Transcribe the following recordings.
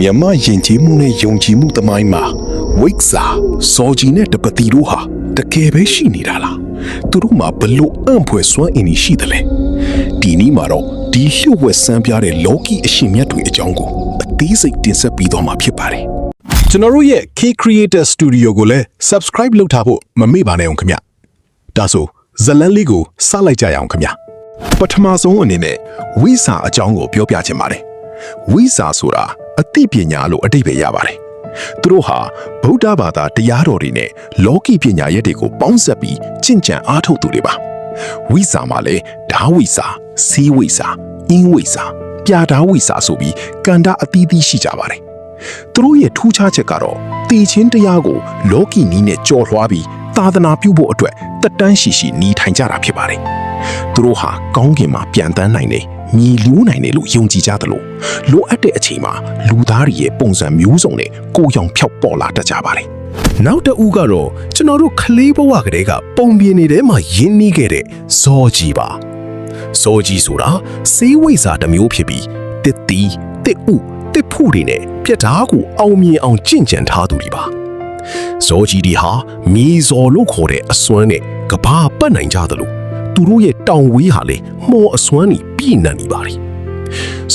မြန်မာယဉ်ကျေးမှုနဲ့ယုံကြည်မှုသမိုင်းမှာဝိက္စာစောကြီးနဲ့တပတိတို့ဟာတကယ်ပဲရှိနေတာလားသူတို့မှာဘလို့အံ့ဖွယ်စွမ်းအင်ရှိတယ်လဲဒီနေ့မှာတော့ဒီလျှို့ဝှက်စမ်းပြတဲ့လောကီအရှင်မြတ်တွေအကြောင်းကိုအသေးစိတ်တင်ဆက်ပြီးတော့မှာဖြစ်ပါတယ်ကျွန်တော်တို့ရဲ့ K Creator Studio ကိုလည်း Subscribe လုပ်ထားဖို့မမေ့ပါနဲ့အောင်ခင်ဗျဒါဆိုဇလန်းလေးကိုစလိုက်ကြရအောင်ခင်ဗျပထမဆုံးအနေနဲ့ဝိစာအကြောင်းကိုပြောပြချင်ပါတယ်ဝိစာဆိုတာအသိပညာလို့အဓိပ္ပာယ်ရပါတယ်သူတို့ဟာဗုဒ္ဓဘာသာတရားတော်တွေနဲ့လောကီပညာရက်တွေကိုပေါင်းစပ်ပြီးကျင့်ကြံအားထုတ်သူတွေပါဝိစာမှာလည်းဓာဝိစာစီးဝိစာအင်းဝိစာပြာဓာဝိစာဆိုပြီးကန္တာအသီးသီးရှိကြပါတယ်သူတို့ရဲ့ထူးခြားချက်ကတော့တည်ခြင်းတရားကိုလောကီနည်းနဲ့ကြော်လွှားပြီးသာသနာပြုဖို့အတွက်တက်တန်းရှိရှိနေထိုင်ကြတာဖြစ်ပါတယ်သူတို့ဟာကောင်းကင်မှာပြန်တန်းနိုင်တယ်မြည်လူးနိုင်တယ်လို့ယုံကြည်ကြသလိုလိုအပ်တဲ့အချိန်မှာလူသားတွေရဲ့ပုံစံမျိုးစုံနဲ့ကိုယ်ရောင်ဖြောက်ပေါ်လာတတ်ကြပါတယ်နောက်တစ်ဦးကတော့ကျွန်တော်တို့ခလေးဘဝကတည်းကပုံပြင်နေထဲမှာရင်းနှီးခဲ့တဲ့ဇောကြီးပါဇောကြီးဆိုတာစေးဝိစာတစ်မျိုးဖြစ်ပြီးတစ်တီတစ်ဥတစ်ဖူတွေနဲ့ပြက်ဓာကိုအောင်မြင်အောင်ကျင့်ကြံထားသူတွေပါဇောကြီးတွေဟာမြေဇော်လို့ခေါ်တဲ့အစွမ်းနဲ့ကဘာပတ်နိုင်ကြသလိုသူတို့ရဲ့တောင်ဝေးဟာလေမော်အစွမ်းကြီးပြည့်နှံ့နေပါလေ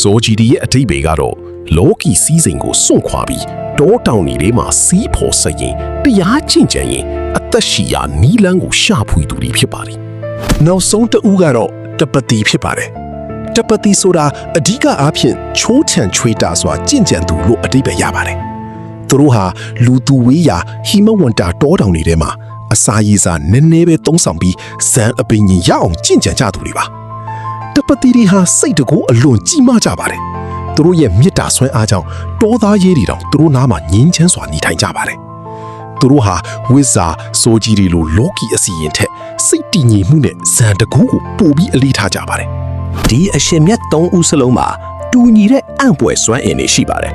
ဇောကြီးရဲ့အထိပ္ပယ်ကတော့လောကီစည်းစိမ်ကိုစွန့်ခွာပြီးတောတောင်တွေထဲမှာစီးဖော်ဆက်ရင်တရားကျင့်ကြံရင်အသက်ရှိရာနီးလန်းကိုရှာဖွေသူတွေဖြစ်ပါလေနောက်ဆုံးတစ်ဦးကတော့တပတိဖြစ်ပါတယ်တပတိဆိုတာအဓိကအားဖြင့်ချိုးချံချွေတာစွာကျင့်ကြံသူလို့အဓိပ္ပာယ်ရပါတယ်သူတို့ဟာလူသူဝေးရာဟိမဝန္တာတောတောင်တွေထဲမှာအစာရည်စာနည်းနည်းပဲသုံးဆောင်ပြီးဇန်အပင်ကြီးရအောင်ကျင့်ကြံကြသူတွေပါတပတိတွေဟာစိတ်တကူအလွန်ကြီးမားကြပါတယ်သူတို့ရဲ့မေတ္တာဆွမ်းအားကြောင့်တောသားရေးတွေတောင်သူတို့နားမှာငြင်းချမ်းစွာနေထိုင်ကြပါတယ်သူတို့ဟာဝိဇ္ဇာစိုးကြီးတွေလိုလောကီအစီရင်ထက်စိတ်တည်ငြိမ်မှုနဲ့ဇန်တကူကိုပို့ပြီးအလေးထားကြပါတယ်ဒီအရှင်မြတ်၃ဦးစလုံးမှာတူညီတဲ့အံ့ဖွယ်စွမ်းအင်တွေရှိပါတယ်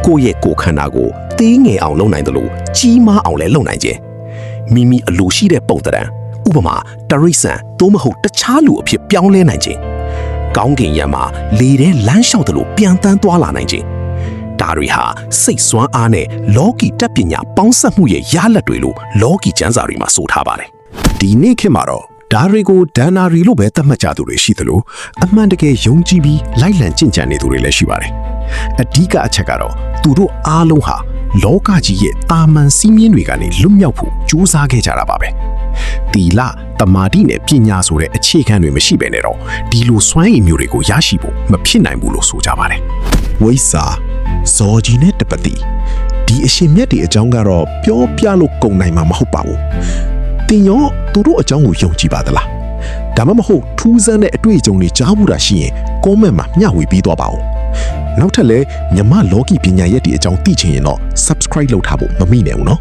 ကိုယ့်ရဲ့ကိုယ်ခန္ဓာကိုသေးငယ်အောင်လုပ်နိုင်တယ်လို့ကြီးမားအောင်လည်းလုပ်နိုင်ခြင်းမိမိအလိုရှိတဲ့ပုံသဏ္ဍာန်ဥပမာတရိษံသို့မဟုတ်တခြားလူအဖြစ်ပြောင်းလဲနိုင်ခြင်းကောင်းကင်ယံမှာလေထဲလမ်းလျှောက်တယ်လို့ပြန်တန်းသွားလာနိုင်ခြင်းဒါတွေဟာစိတ်စွမ်းအားနဲ့လောကီတတ်ပညာပေါင်းစပ်မှုရဲ့ရလဒ်တွေလို့လောကီကျမ်းစာတွေမှာဆိုထားပါတယ်ဒီနေ့ခေတ်မှာတော့ဒါတွေကိုဒဏ္ဍာရီလို့ပဲသတ်မှတ်ကြသူတွေရှိသလိုအမှန်တကယ်ယုံကြည်ပြီးလိုက်လံကျင့်ကြံနေသူတွေလည်းရှိပါတယ်အဓိကအချက်ကတော့သူတို့အားလုံးဟာလောကကြီးရဲ့တာမန်စည်းမျဉ်းတွေကနေလွတ်မြောက်ဖို့ကြိုးစားခဲ့ကြတာပါပဲတီလတမာတိနဲ့ပညာဆိုတဲ့အခြေခံတွေမရှိဘဲနဲ့တော့ဒီလိုစွမ်းရည်မျိုးတွေကိုရရှိဖို့မဖြစ်နိုင်ဘူးလို့ဆိုကြပါတယ်ဝိစာဇောကြီးနဲ့တပတိဒီအရှင်မြတ်တွေအကြောင်းကတော့ပြောပြလို့ကုန်နိုင်မှာမဟုတ်ပါဘူးတင်ရောသူတို့အကြောင်းကိုယုံကြည်ပါသလားဒါမှမဟုတ်ထူးဆန်းတဲ့အတွေ့အကြုံတွေကြားဘူးတာရှိရင် comment မှာမျှဝေပေးသွားပါဦးနောက်ထပ်လည်းမြမလောကီပညာရက်တွေအကြောင်းသိချင်ရင်တော့ subscribe လုပ်ထားဖို့မမိနဲ့ဘူးနော်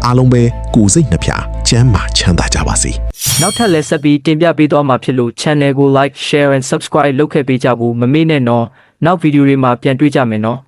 အားလုံးပဲကိုယ်စိတ်နှပြချမ်းသာချမ်းသာကြပါစေနောက်ထပ်လည်းဆက်ပြီးတင်ပြပေးသွားမှာဖြစ်လို့ channel ကို like share and subscribe လုပ်ခဲ့ပေးကြဖို့မမေ့နဲ့နော်နောက်ဗီဒီယိုတွေမှာပြန်တွေ့ကြမယ်နော်